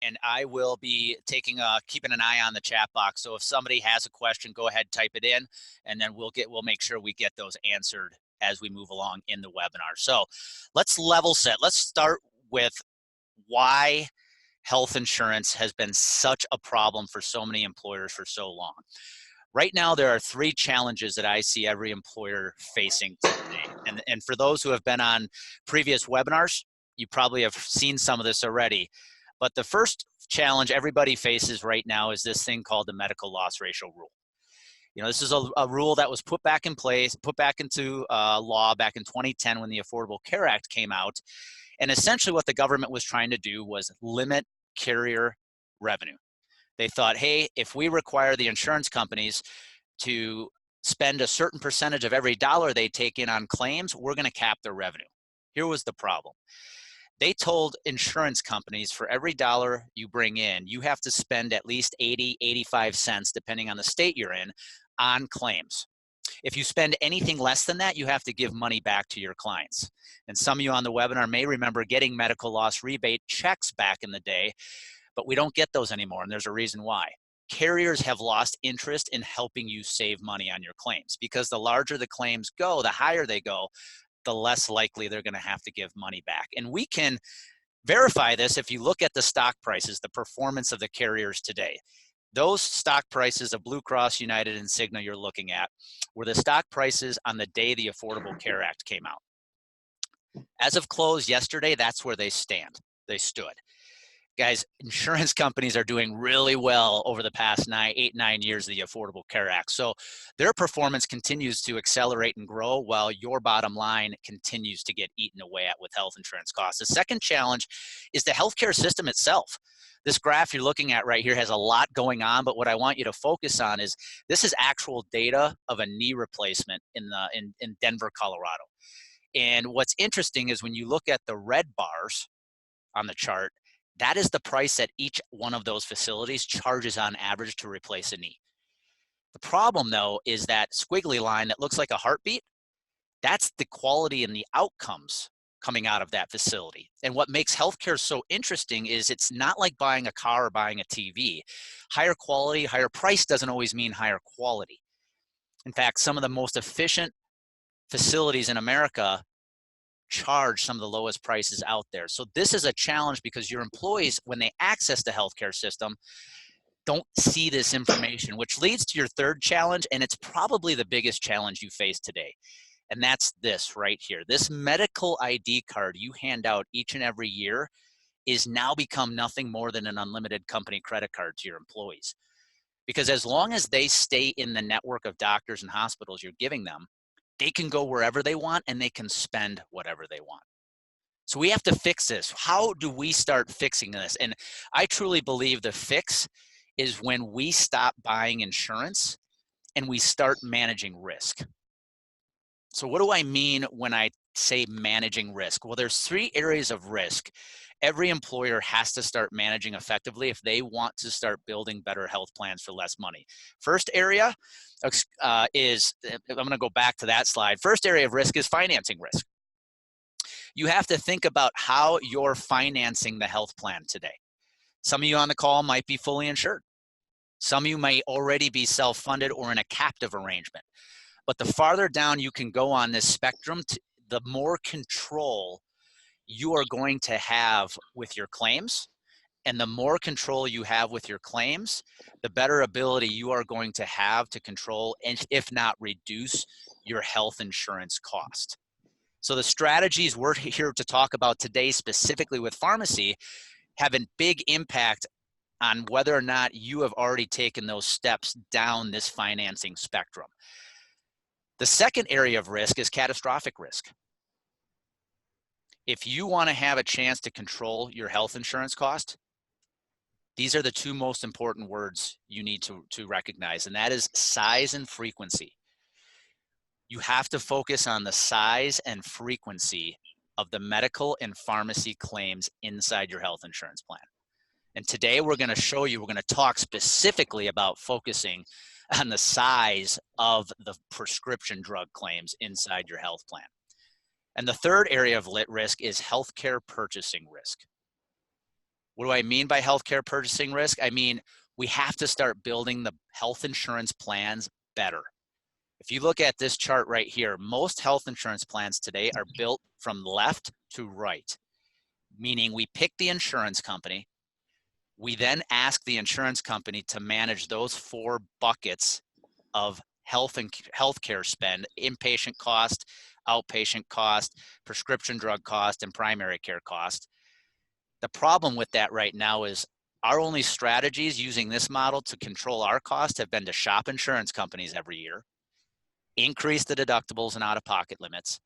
and I will be keeping an eye on the chat box. So if somebody has a question, go ahead, type it in, and then we'll make sure we get those answered as we move along in the webinar. So let's level set. Let's start with why health insurance has been such a problem for so many employers for so long. Right now, there are three challenges that I see every employer facing today. And for those who have been on previous webinars, you probably have seen some of this already. But the first challenge everybody faces right now is this thing called the medical loss ratio rule. You know, this is a rule that was put back in place, put back into law back in 2010 when the Affordable Care Act came out. And essentially what the government was trying to do was limit carrier revenue. They thought, hey, if we require the insurance companies to spend a certain percentage of every dollar they take in on claims, we're going to cap their revenue. Here was the problem. They told insurance companies for every dollar you bring in, you have to spend at least 80, 85 cents, depending on the state you're in, on claims. If you spend anything less than that, you have to give money back to your clients. And some of you on the webinar may remember getting medical loss rebate checks back in the day, but we don't get those anymore, and there's a reason why. Carriers have lost interest in helping you save money on your claims, because the larger the claims go, the higher they go, the less likely they're going to have to give money back. And we can verify this if you look at the stock prices, the performance of the carriers today. Those stock prices of Blue Cross, United, and Cigna you're looking at were the stock prices on the day the Affordable Care Act came out. As of close yesterday, that's where they stood. Guys, insurance companies are doing really well over the past 8, 9 years of the Affordable Care Act. So their performance continues to accelerate and grow while your bottom line continues to get eaten away at with health insurance costs. The second challenge is the healthcare system itself. This graph you're looking at right here has a lot going on, but what I want you to focus on is this is actual data of a knee replacement in Denver, Colorado. And what's interesting is when you look at the red bars on the chart, that is the price that each one of those facilities charges on average to replace a knee. The problem, though, is that squiggly line that looks like a heartbeat. That's the quality and the outcomes coming out of that facility. And what makes healthcare so interesting is it's not like buying a car or buying a TV. Higher quality, higher price doesn't always mean higher quality. In fact, some of the most efficient facilities in America charge some of the lowest prices out there. So this is a challenge because your employees, when they access the healthcare system, don't see this information, which leads to your third challenge, and it's probably the biggest challenge you face today. And that's this right here. This medical ID card you hand out each and every year is now become nothing more than an unlimited company credit card to your employees. Because as long as they stay in the network of doctors and hospitals you're giving them, they can go wherever they want and they can spend whatever they want. So we have to fix this. How do we start fixing this? And I truly believe the fix is when we stop buying insurance and we start managing risk. So what do I mean when I say managing risk? Well, there's 3 areas of risk every employer has to start managing effectively if they want to start building better health plans for less money. First area is, I'm going to go back to that slide. First area of risk is financing risk. You have to think about how you're financing the health plan today. Some of you on the call might be fully insured. Some of you may already be self-funded or in a captive arrangement. But the farther down you can go on this spectrum, the more control you are going to have with your claims. And the more control you have with your claims, the better ability you are going to have to control and, if not reduce, your health insurance cost. So the strategies we're here to talk about today, specifically with pharmacy, have a big impact on whether or not you have already taken those steps down this financing spectrum. The second area of risk is catastrophic risk. If you want to have a chance to control your health insurance cost, these are the 2 most important words you need to recognize, and that is size and frequency. You have to focus on the size and frequency of the medical and pharmacy claims inside your health insurance plan. And today we're going to talk specifically about focusing on the size of the prescription drug claims inside your health plan. And the third area of risk is healthcare purchasing risk. What do I mean by healthcare purchasing risk? I mean, we have to start building the health insurance plans better. If you look at this chart right here, most health insurance plans today are built from left to right, meaning we pick the insurance company. We then ask the insurance company to manage those 4 buckets of health and healthcare spend: inpatient cost, outpatient cost, prescription drug cost, and primary care cost. The problem with that right now is our only strategies using this model to control our cost have been to shop insurance companies every year, increase the deductibles and out-of-pocket limits,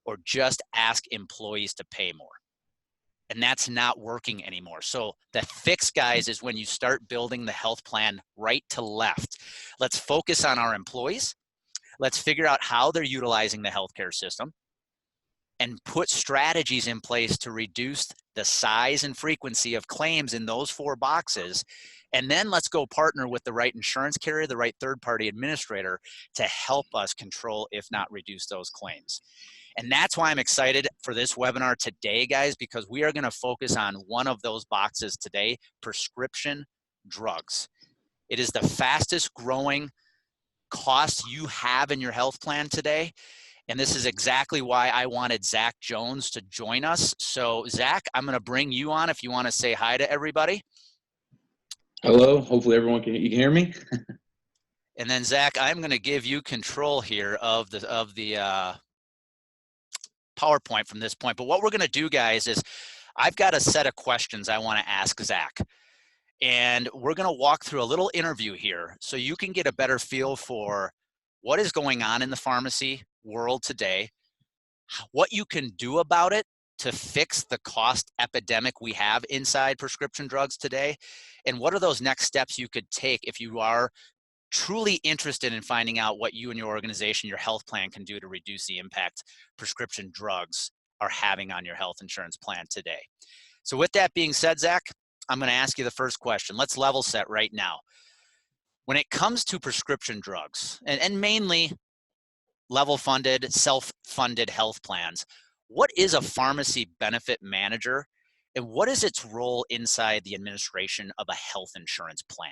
or just ask employees to pay more. And that's not working anymore. So the fix, guys, is when you start building the health plan right to left. Let's focus on our employees. Let's figure out how they're utilizing the healthcare system and put strategies in place to reduce the size and frequency of claims in those 4 boxes. And then let's go partner with the right insurance carrier, the right third-party administrator to help us control, if not reduce, those claims. And that's why I'm excited for this webinar today, guys, because we are going to focus on one of those boxes today: prescription drugs. It is the fastest growing cost you have in your health plan today. And this is exactly why I wanted Zach Jones to join us. So Zach, I'm going to bring you on if you want to say hi to everybody. Hello, hopefully everyone you can hear me. And then Zach, I'm going to give you control here of the PowerPoint from this point. But what we're going to do, guys, is I've got a set of questions I want to ask Zach. And we're going to walk through a little interview here so you can get a better feel for what is going on in the pharmacy world today, what you can do about it to fix the cost epidemic we have inside prescription drugs today, and what are those next steps you could take if you are truly interested in finding out what you and your organization, your health plan, can do to reduce the impact prescription drugs are having on your health insurance plan today. So with that being said, Zach, I'm going to ask you the first question. Let's level set right now. When it comes to prescription drugs, and mainly level-funded, self-funded health plans, what is a pharmacy benefit manager, and what is its role inside the administration of a health insurance plan?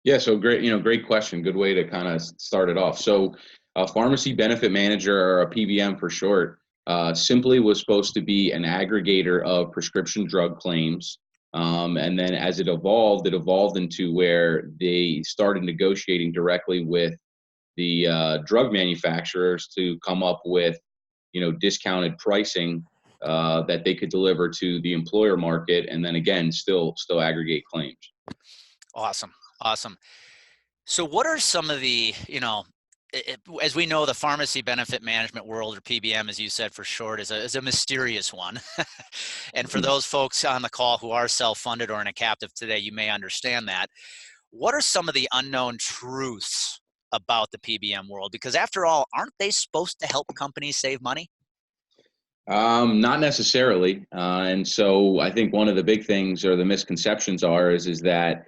Yeah, so great question. Good way to kind of start it off. So a pharmacy benefit manager, or a PBM for short, simply was supposed to be an aggregator of prescription drug claims. And then as it evolved into where they started negotiating directly with the drug manufacturers to come up with, discounted pricing that they could deliver to the employer market, and then again, still aggregate claims. Awesome. Awesome. So what are some of the, as we know, the pharmacy benefit management world, or PBM, as you said for short, is a mysterious one. And for those folks on the call who are self-funded or in a captive today, you may understand that. What are some of the unknown truths about the PBM world? Because after all, aren't they supposed to help companies save money? Not necessarily. And so I think one of the big things, or the misconceptions, is that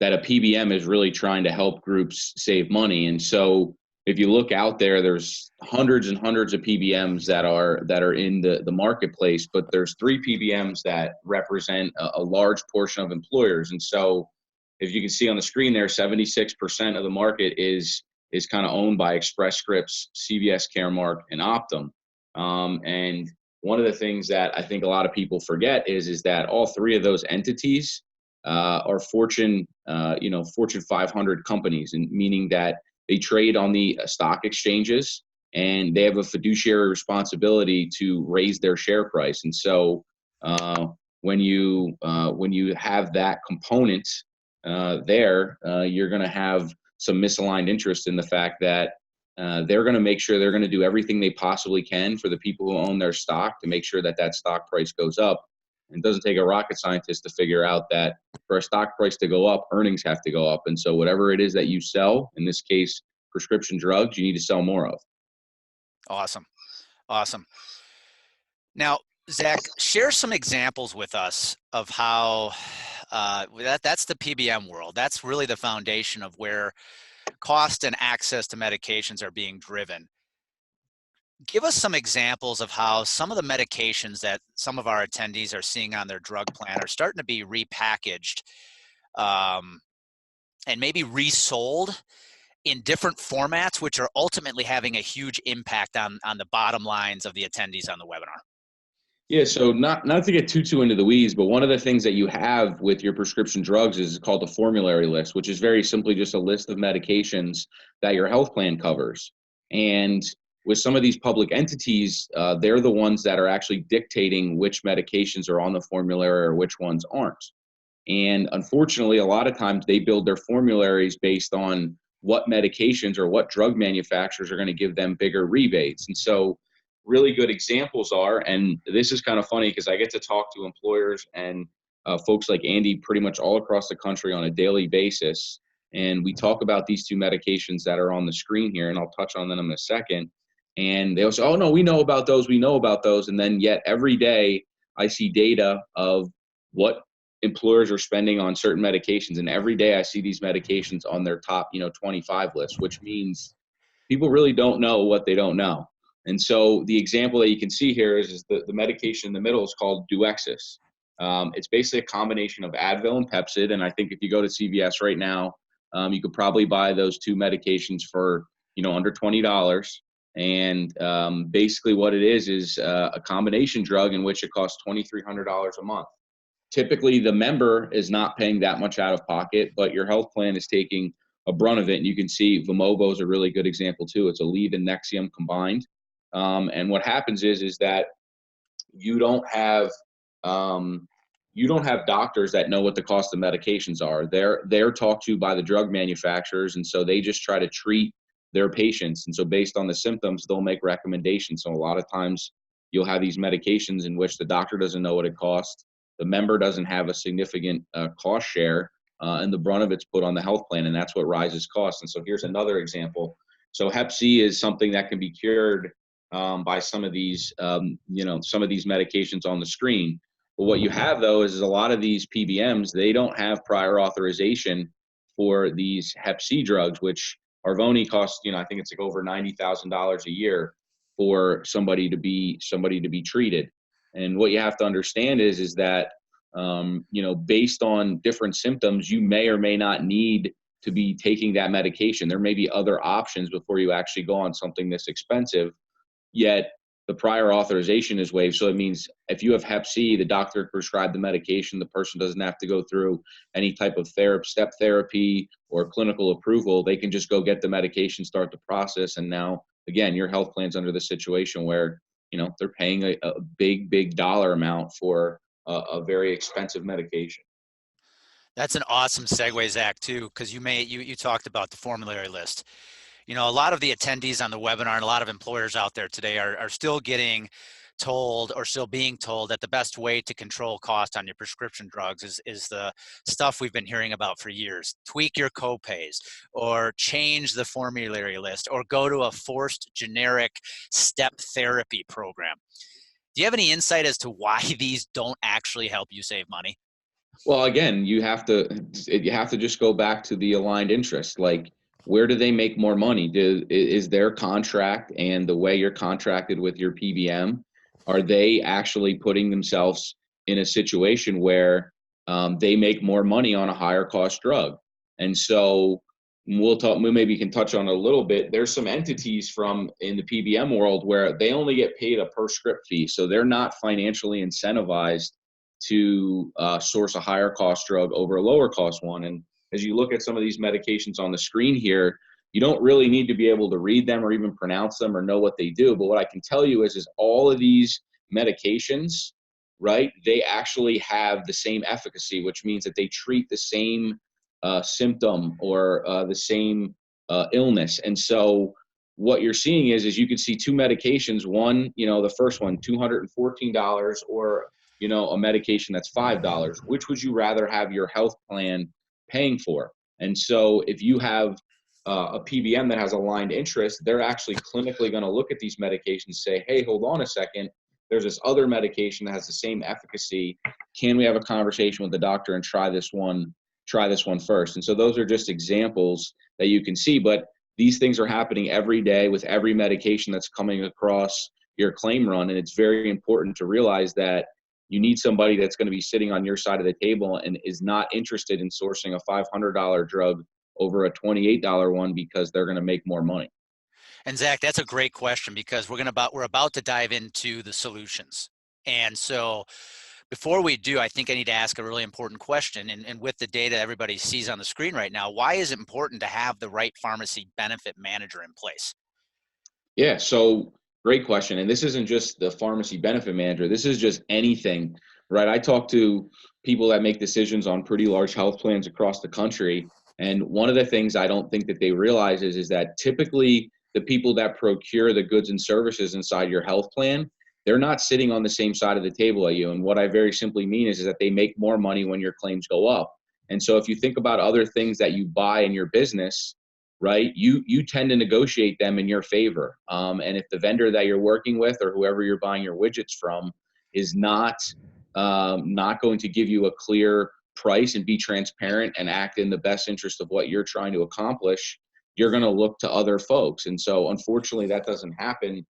that a PBM is really trying to help groups save money. And so if you look out there, there's hundreds and hundreds of PBMs that are in the marketplace, but there's 3 PBMs that represent a large portion of employers. And so if you can see on the screen there, 76% of the market is kind of owned by Express Scripts, CVS Caremark, and Optum. And one of the things that I think a lot of people forget is that all 3 of those entities are Fortune 500 companies, and meaning that they trade on the stock exchanges, and they have a fiduciary responsibility to raise their share price. And so when you have that component you're going to have some misaligned interest in the fact that they're going to make sure they're going to do everything they possibly can for the people who own their stock to make sure that stock price goes up. It doesn't take a rocket scientist to figure out that for a stock price to go up, earnings have to go up. And so whatever it is that you sell, in this case, prescription drugs, you need to sell more of. Awesome. Awesome. Now, Zach, share some examples with us of how that's the PBM world. That's really the foundation of where cost and access to medications are being driven. Give us some examples of how some of the medications that some of our attendees are seeing on their drug plan are starting to be repackaged, um, and maybe resold in different formats, which are ultimately having a huge impact on the bottom lines of the attendees on the webinar. Yeah, so not to get too into the weeds, but one of the things that you have with your prescription drugs is called a formulary list, which is very simply just a list of medications that your health plan covers. And with some of these public entities, they're the ones that are actually dictating which medications are on the formulary or which ones aren't. And unfortunately, a lot of times they build their formularies based on what medications or what drug manufacturers are going to give them bigger rebates. And so, really good examples are, and this is kind of funny because I get to talk to employers and folks like Andy pretty much all across the country on a daily basis. And we talk about these two medications that are on the screen here, and I'll touch on them in a second. And they'll say, oh, no, we know about those. We know about those. And then yet every day I see data of what employers are spending on certain medications, and every day I see these medications on their top 25 list, which means people really don't know what they don't know. And so the example that you can see here is the medication in the middle is called Duexis. It's basically a combination of Advil and Pepcid, and I think if you go to CVS right now, you could probably buy those two medications for under $20. And basically what it is a combination drug in which it costs $2,300 a month. Typically the member is not paying that much out of pocket, but your health plan is taking a brunt of it. And you can see Vimovo is a really good example too. It's Aleve and Nexium combined. And what happens is that you don't have doctors that know what the cost of medications are. They're talked to by the drug manufacturers, and so they just try to treat their patients. And so based on the symptoms, they'll make recommendations. So a lot of times you'll have these medications in which the doctor doesn't know what it costs. The member doesn't have a significant cost share, and the brunt of it's put on the health plan, and that's what rises costs. And so here's another example. So Hep C is something that can be cured by some of these medications on the screen. But what you have though is a lot of these PBMs, they don't have prior authorization for these Hep C drugs, which Arvoni costs, I think it's like over $90,000 a year for somebody to be treated. And what you have to understand is that based on different symptoms, you may or may not need to be taking that medication. There may be other options before you actually go on something this expensive. Yet the prior authorization is waived. So it means if you have Hep C, the doctor prescribed the medication, the person doesn't have to go through any type of step therapy or clinical approval. They can just go get the medication, start the process. And now, again, your health plan's under the situation where, they're paying a big dollar amount for a very expensive medication. That's an awesome segue, Zach, too, because you talked about the formulary list. A lot of the attendees on the webinar and a lot of employers out there today are still getting told or still being told that the best way to control cost on your prescription drugs is the stuff we've been hearing about for years. Tweak your copays, or change the formulary list, or go to a forced generic step therapy program. Do you have any insight as to why these don't actually help you save money? Well, again, you have to just go back to the aligned interest. Like, where do they make more money? Is their contract and the way you're contracted with your PBM, are they actually putting themselves in a situation where they make more money on a higher cost drug? And so we maybe can touch on it a little bit. There's some entities in the PBM world where they only get paid a per script fee. So they're not financially incentivized to source a higher cost drug over a lower cost one. And as you look at some of these medications on the screen here, you don't really need to be able to read them or even pronounce them or know what they do. But what I can tell you is all of these medications, right, they actually have the same efficacy, which means that they treat the same symptom or the same illness. And so what you're seeing is you can see two medications. One, the first one, $214, or a medication that's $5. Which would you rather have your health plan paying for? And so if you have a PBM that has aligned interest, they're actually clinically going to look at these medications and say, hey, hold on a second, there's this other medication that has the same efficacy. Can we have a conversation with the doctor and try this one first? And so those are just examples that you can see. But these things are happening every day with every medication that's coming across your claim run. And it's very important to realize that you need somebody that's going to be sitting on your side of the table and is not interested in sourcing a $500 drug over a $28 one because they're going to make more money. And Zach, that's a great question, because we're about to dive into the solutions. And so before we do, I think I need to ask a really important question. And with the data everybody sees on the screen right now, why is it important to have the right pharmacy benefit manager in place? Yeah, so great question. And this isn't just the pharmacy benefit manager. This is just anything, right? I talk to people that make decisions on pretty large health plans across the country. And one of the things I don't think that they realize is that typically the people that procure the goods and services inside your health plan, they're not sitting on the same side of the table at you. And what I very simply mean is that they make more money when your claims go up. And so if you think about other things that you buy in your business, right, you tend to negotiate them in your favor. And if the vendor that you're working with or whoever you're buying your widgets from is not going to give you a clear price and be transparent and act in the best interest of what you're trying to accomplish, you're going to look to other folks. And so unfortunately that doesn't happen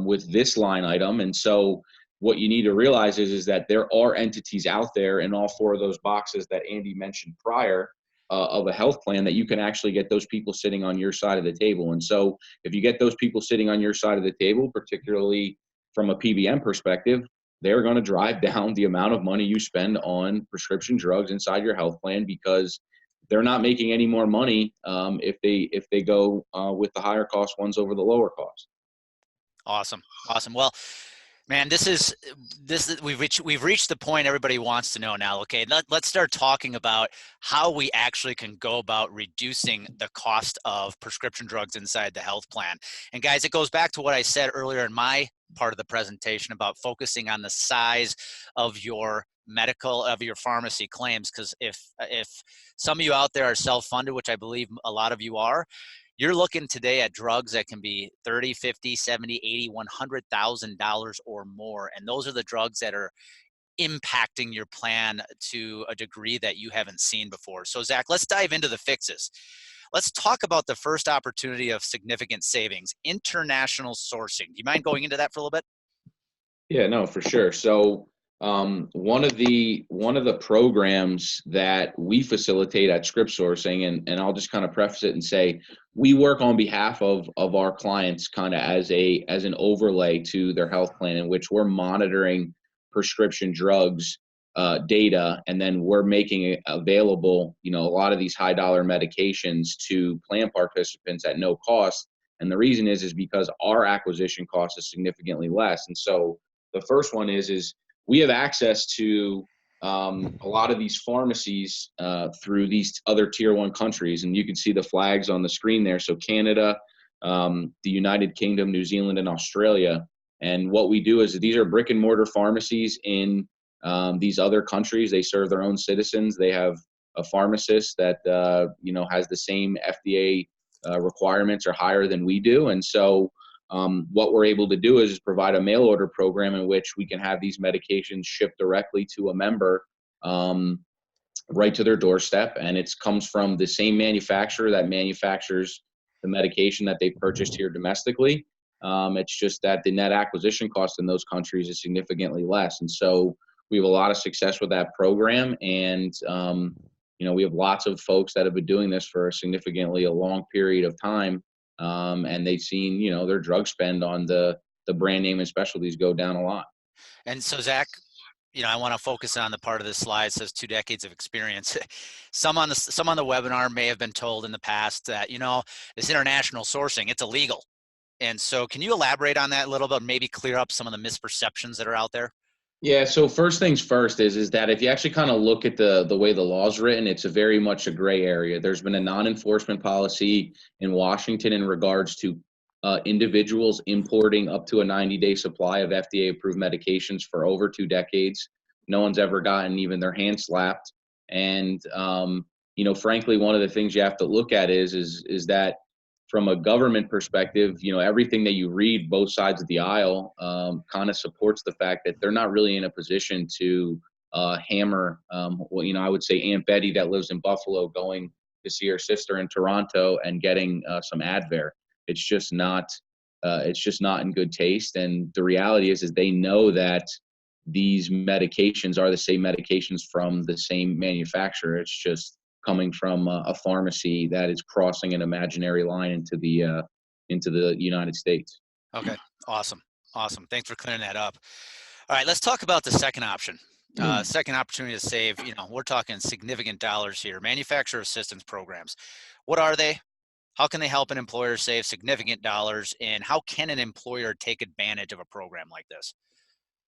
with this line item. And so what you need to realize is that there are entities out there in all four of those boxes that Andy mentioned prior, of a health plan, that you can actually get those people sitting on your side of the table. And so if you get those people sitting on your side of the table, particularly from a PBM perspective, they're going to drive down the amount of money you spend on prescription drugs inside your health plan, because they're not making any more money if they go with the higher cost ones over the lower cost. Awesome. Well, man, we've reached the point everybody wants to know now. Okay, let's start talking about how we actually can go about reducing the cost of prescription drugs inside the health plan. And guys, it goes back to what I said earlier in my part of the presentation about focusing on the size of your pharmacy claims. Because if some of you out there are self-funded, which I believe a lot of you are, you're looking today at drugs that can be $30, $50, $70, $80, $100,000 or more. And those are the drugs that are impacting your plan to a degree that you haven't seen before. So Zach, let's dive into the fixes. Let's talk about the first opportunity of significant savings, international sourcing. Do you mind going into that for a little bit? Yeah, no, for sure. So one of the programs that we facilitate at Script Sourcing, and I'll just kind of preface it and say we work on behalf of our clients kind of as an overlay to their health plan, in which we're monitoring prescription drugs data, and then we're making it available, a lot of these high dollar medications to plan participants at no cost. And the reason is because our acquisition cost is significantly less. And so the first one is we have access to a lot of these pharmacies through these other tier 1 countries. And you can see the flags on the screen there. So Canada, the United Kingdom, New Zealand, and Australia. And what we do is these are brick and mortar pharmacies in these other countries. They serve their own citizens. They have a pharmacist that, has the same FDA requirements or higher than we do. And so what we're able to do is provide a mail order program in which we can have these medications shipped directly to a member right to their doorstep. And it comes from the same manufacturer that manufactures the medication that they purchased here domestically. It's just that the net acquisition cost in those countries is significantly less. And so we have a lot of success with that program. And, we have lots of folks that have been doing this for a long period of time. And they've seen, their drug spend on the brand name and specialties go down a lot. And so Zach, I want to focus on the part of this slide that says 2 decades of experience. Some on the webinar may have been told in the past that, this international sourcing, it's illegal. And so can you elaborate on that a little bit, maybe clear up some of the misperceptions that are out there? Yeah, so first things first is that if you actually kind of look at the way the law is written, it's a very much a gray area. There's been a non-enforcement policy in Washington in regards to individuals importing up to a 90-day supply of FDA-approved medications for over 2 decades. No one's ever gotten even their hand slapped. And, frankly, one of the things you have to look at is that from a government perspective, everything that you read, both sides of the aisle, kind of supports the fact that they're not really in a position to hammer, I would say Aunt Betty that lives in Buffalo going to see her sister in Toronto and getting some Advair. It's just not in good taste. And the reality is they know that these medications are the same medications from the same manufacturer. It's just coming from a pharmacy that is crossing an imaginary line into the United States. Okay, awesome. Thanks for clearing that up. All right, let's talk about the second option. Second opportunity to save, we're talking significant dollars here. Manufacturer assistance programs. What are they? How can they help an employer save significant dollars? And how can an employer take advantage of a program like this?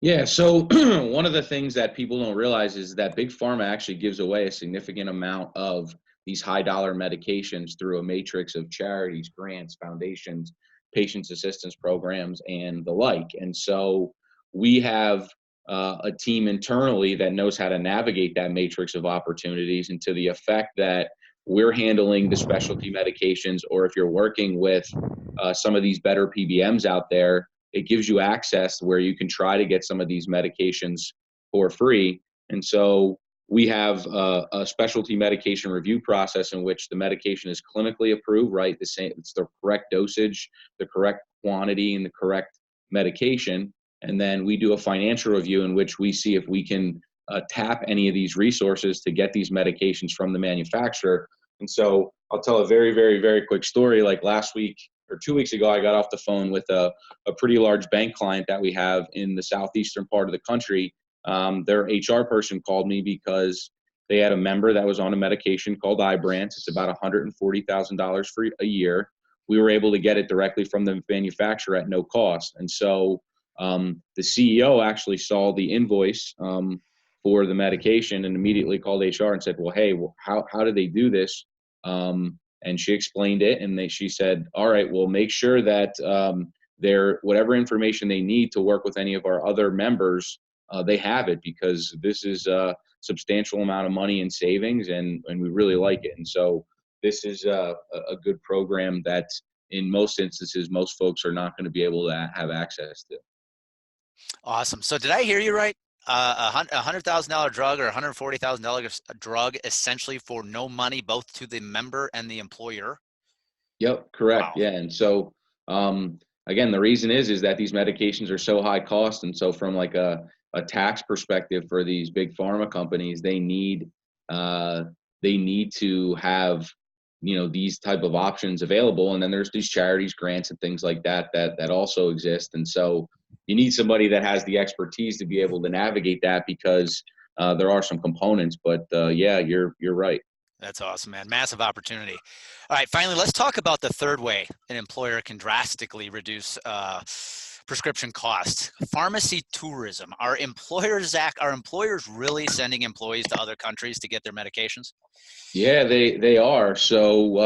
Yeah, so one of the things that people don't realize is that Big Pharma actually gives away a significant amount of these high dollar medications through a matrix of charities, grants, foundations, patients assistance programs, and the like. And so we have a team internally that knows how to navigate that matrix of opportunities, and to the effect that we're handling the specialty medications, or if you're working with some of these better PBMs out there, it gives you access where you can try to get some of these medications for free. And so we have a specialty medication review process in which the medication is clinically approved, right? It's the correct dosage, the correct quantity, and the correct medication. And then we do a financial review in which we see if we can tap any of these resources to get these medications from the manufacturer. And so I'll tell a very, very, very quick story. Like last week or 2 weeks ago, I got off the phone with a pretty large bank client that we have in the southeastern part of the country. Their HR person called me because they had a member that was on a medication called Ibrance. It's about $140,000 for a year. We were able to get it directly from the manufacturer at no cost. And so the CEO actually saw the invoice for the medication and immediately called HR and said, well, hey, how do they do this? And she explained it, and she said, all right, well, make sure that whatever information they need to work with any of our other members, they have it, because this is a substantial amount of money in savings, and we really like it. And so this is a good program that in most instances, most folks are not going to be able to have access to. Awesome. So did I hear you right? A $100,000 drug or $140,000 drug, essentially for no money, both to the member and the employer. Yep, correct. Wow. Yeah, and so again, the reason is that these medications are so high cost, and so from like a tax perspective for these big pharma companies, they need to have these type of options available. And then there's these charities, grants, and things like that also exist. And so you need somebody that has the expertise to be able to navigate that, because there are some components. But yeah, you're right. That's awesome, man. Massive opportunity. All right, finally, let's talk about the third way an employer can drastically reduce prescription costs. Pharmacy tourism. Are employers really sending employees to other countries to get their medications? Yeah, they are. So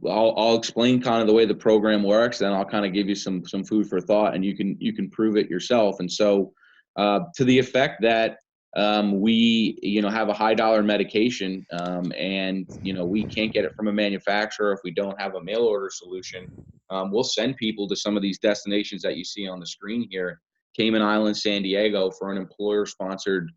I'll explain kind of the way the program works, then I'll kind of give you some food for thought, and you can prove it yourself. And so to the effect that we have a high dollar medication, and we can't get it from a manufacturer if we don't have a mail order solution, we'll send people to some of these destinations that you see on the screen here. Cayman Islands, San Diego, for an employer sponsored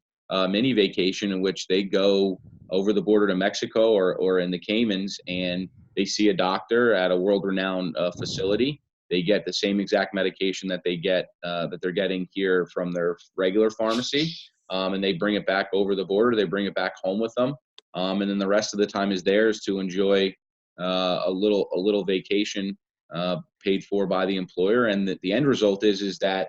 mini vacation in which they go over the border to Mexico or in the Caymans, and they see a doctor at a world-renowned facility. They get the same exact medication that they're getting here from their regular pharmacy, and they bring it back over the border. They bring it back home with them, and then the rest of the time is theirs to enjoy a little vacation paid for by the employer. And the end result is that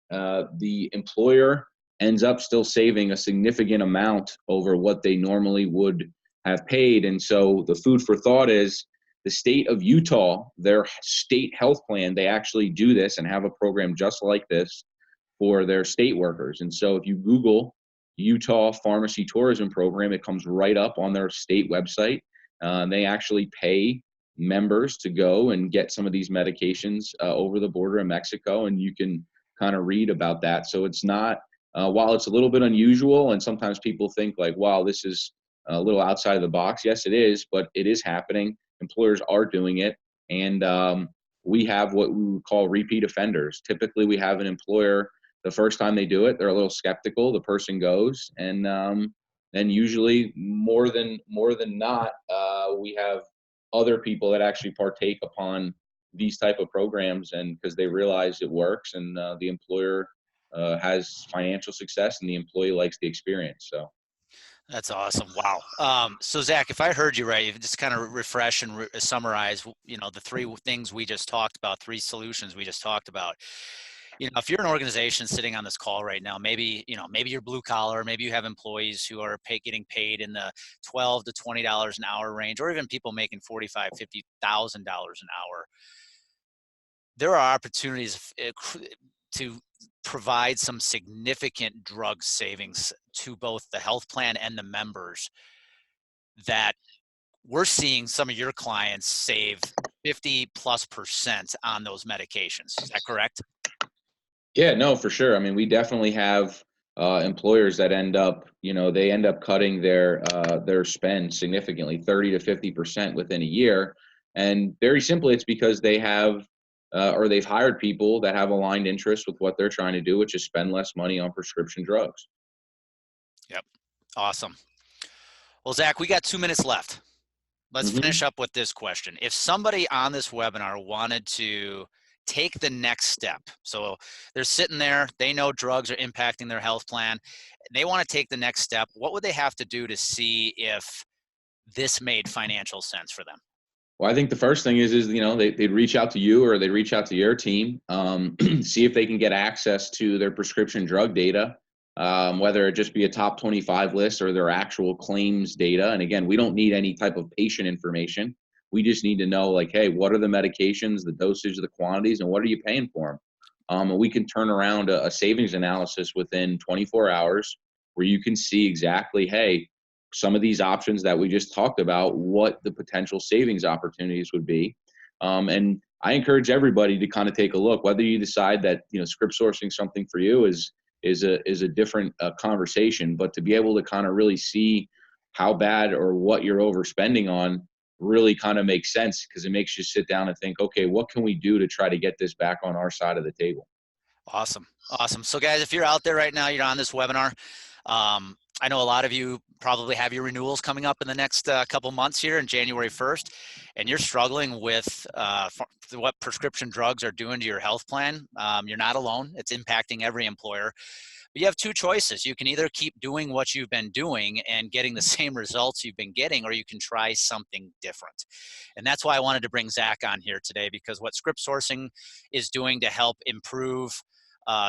the employer ends up still saving a significant amount over what they normally would have paid. And so the food for thought is the state of Utah, their state health plan, they actually do this and have a program just like this for their state workers. And so if you Google Utah Pharmacy Tourism Program, it comes right up on their state website. They actually pay members to go and get some of these medications over the border in Mexico, and you can kind of read about that. So it's not, while it's a little bit unusual, and sometimes people think like, wow, this is a little outside of the box. Yes, it is, but it is happening. Employers are doing it. And we have what we would call repeat offenders. Typically, we have an employer, the first time they do it, they're a little skeptical. The person goes, and then usually more than not, we have other people that actually partake upon these type of programs, and because they realize it works, and the employer has financial success, and the employee likes the experience. So That's awesome. Wow. So Zach, if I heard you right, you just kind of refresh and summarize, the three things we just talked about, three solutions we just talked about. If you're an organization sitting on this call right now, maybe you're blue collar, maybe you have employees who are getting paid in the $12 to $20 an hour range, or even people making $45,000, $50,000 an hour. There are opportunities to provide some significant drug savings to both the health plan and the members, that we're seeing some of your clients save 50+% on those medications. Is that correct? yeah, no, for sure. I mean, we definitely have employers that end up, they end up cutting their spend significantly, 30 to 50% within a year. And very simply, it's because they have or they've hired people that have aligned interests with what they're trying to do, which is spend less money on prescription drugs. Yep. Awesome. Well, Zach, we got 2 minutes left. Let's finish up with this question. If somebody on this webinar wanted to take the next step, so they're sitting there, they know drugs are impacting their health plan, they want to take the next step, what would they have to do to see if this made financial sense for them? Well, I think the first thing is they'd reach out to you, or they'd reach out to your team, see if they can get access to their prescription drug data, whether it just be a top 25 list or their actual claims data. And again, we don't need any type of patient information. We just need to know, like, hey, what are the medications, the dosage, the quantities, and what are you paying for them? And we can turn around a savings analysis within 24 hours where you can see exactly, hey, some of these options that we just talked about, what the potential savings opportunities would be. And I encourage everybody to kind of take a look, whether you decide that, script sourcing something for you is a different conversation, but to be able to kind of really see how bad or what you're overspending on really kind of makes sense, because it makes you sit down and think, okay, what can we do to try to get this back on our side of the table? Awesome. Awesome. So guys, if you're out there right now, you're on this webinar. I know a lot of you probably have your renewals coming up in the next couple months here in January 1st, and you're struggling with what prescription drugs are doing to your health plan. You're not alone. It's impacting every employer. But you have two choices. You can either keep doing what you've been doing and getting the same results you've been getting, or you can try something different. And that's why I wanted to bring Zach on here today, because what script sourcing is doing to help improve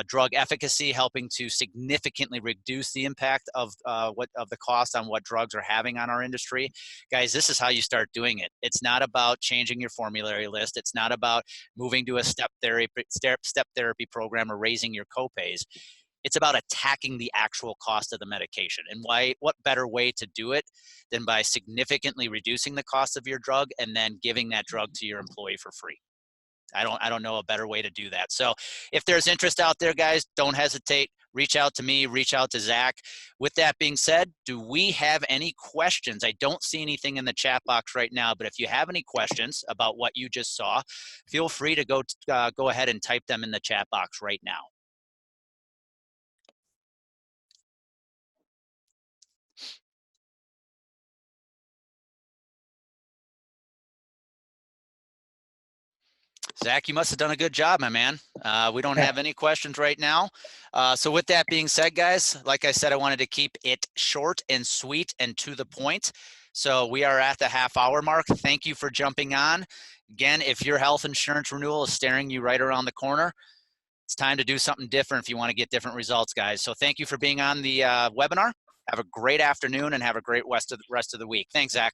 drug efficacy, helping to significantly reduce the impact of the cost on what drugs are having on our industry. Guys, this is how you start doing it. It's not about changing your formulary list. It's not about moving to a step therapy program or raising your copays. It's about attacking the actual cost of the medication. And what better way to do it than by significantly reducing the cost of your drug and then giving that drug to your employee for free? I don't know a better way to do that. So if there's interest out there, guys, don't hesitate. Reach out to me, reach out to Zach. With that being said, do we have any questions? I don't see anything in the chat box right now, but if you have any questions about what you just saw, feel free to go ahead and type them in the chat box right now. Zach, you must have done a good job, my man. We don't have any questions right now. So with that being said, guys, like I said, I wanted to keep it short and sweet and to the point. So we are at the half-hour mark. Thank you for jumping on. Again, if your health insurance renewal is staring you right around the corner, it's time to do something different if you want to get different results, guys. So thank you for being on the webinar. Have a great afternoon and have a great rest of the week. Thanks, Zach.